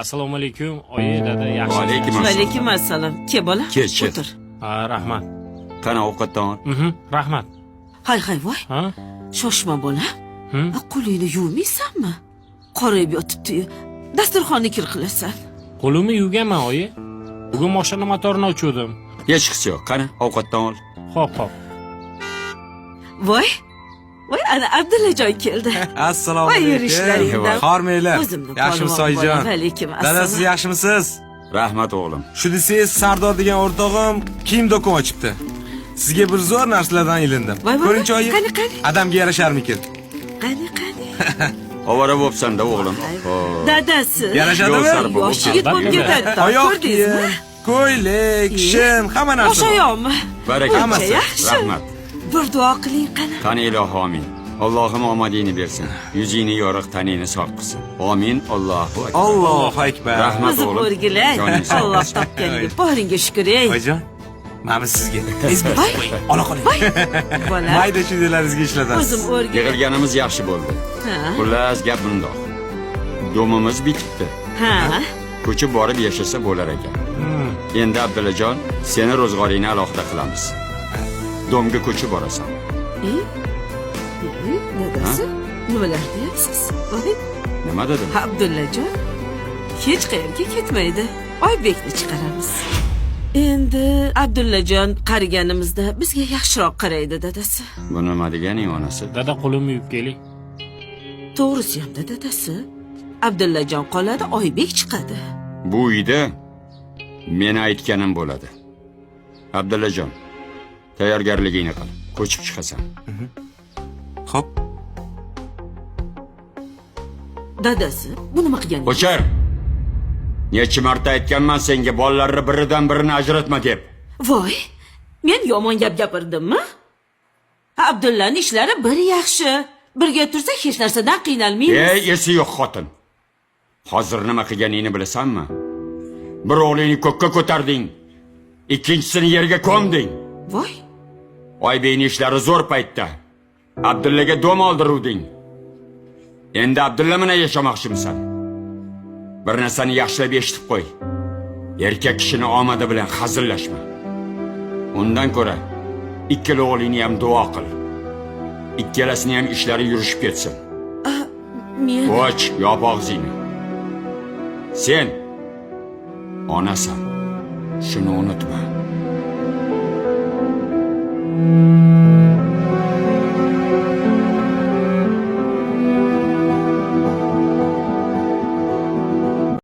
Assalomu alaykum. Oyi, dada, yaxshi. Alaykum assalom. Alaykum assalom. Ke bola? Kel, kel. O'tir. Ha, rahmat. Qani ovqatdan ol. Rahmat. Hay voy. Ha? Shoshma bola. Hı? Qo'lingni yuvmaysanmi? Qorayib yotibdi-yu. Dasturxonni kir qilasan. Qo'limni yuvganman, oyi. Bugun mashina motorini ochuvdim. Hech qisi yo'q. Qani ovqatdan ol. Xo'p. Voy. Voy, ana Abdullajon keldi. Assalomu Voy, alaykum. yurishlaringdan. Xormanglar. O'zimni Yaxshimisiz polvon oyijon? bolam. Alaykum Dada, assalom. siz yaxshimisiz? Rahmat o'g'lim. Shu desangiz, Sardor degan o'rtog'im kiyim do'kon ochibdi. Sizga bir zo'r narsalardan ilindim. Voy, Ko'ringchi oyim. qani. Adamga yarasharmikin? Qani. Ovora bo'psan-da o'g'lim. Xo'p. Dadasi. Yarashadimi? Yo'q, sar bo'lib Yosh yigit bo'lib Albatta. ketadi. Oyoq Ko'rdingizmi? kiyim, ko'ylak, shim, hamma narsa. bor. O'shayoqmi? Barakalloh. Hammasi. Yaxshi. Rahmat. Bir duo qiling qani. Qani ilohi amin. Allohim omadingni bersin. Yuzingni yoriq, taningni sog' qilsin. Amin. Allohu akbar. Allohu akbar. Rahmat. O'zi o'g'lim. o'rgilay. Joning sog' Alloh bo'lsin. topganiga boringga shukr ey. Oyijon, mana bu sizga. Ezbi. Voy. Ola qoling. Bola. Mayda chidalaringizga ishlatasiz. O'zim o'rgilay. Yig'ilganimiz yaxshi bo'ldi. Ha. Xullas, gap bundoq. Domimiz bitibdi. Ha. Ko'chib borib yashasa bo'lar ekan. Endi Abdullajon, seni ro'zg'oringni alohida qilamiz. Domga ko'chib borasan. Dadasi, nimalar deyapsiz? Voy, Nima dedim? Abdullajon hech qayerga ketmaydi. Oybekni chiqaramiz. Endi Abdullajon qariganimizda bizga yaxshiroq qaraydi dadasi. Bu nima deganing onasi? Dada, qo'limni yuvib keling. To'g'risi ham dadasi. Abdullajon qoladi, Oybek chiqadi. Bu uyda meni aytganim bo'ladi. Abdullajon, tayyorgarligingni qil. Ko'chib chiqasan. Xo'p. Dadasi, bu nima qilganingiz? Qo'char. Necha marta aytganman senga bolalarni biridan birini ajratma deb. Voy, men yomon gap gapirdimmi? Abdullaning ishlari bir yaxshi. Birga tursa hech narsadan qiynalmaymiz. Ey, esi yo'q xotin. Hozir nima qilganingni bilasanmi? Bir o'g'lingni ko'kka ko'tarding, ikkinchisini yerga ko'mding. Voy, Oybekning ishlari zo'r paytda Abdullaga dom oldiruvding. Endi Abdulla bilan yashamoqchimisan? Bir narsani yaxshilab eshitib qo'y. Erkak kishini omadi bilan hazillashma. Undan ko'ra ikkala o'g'lingni ham duo qil. Ikkalasini ham ishlari yurishib ketsin. men Och, yop og'zingni. Sen onasan. Shuni unutma.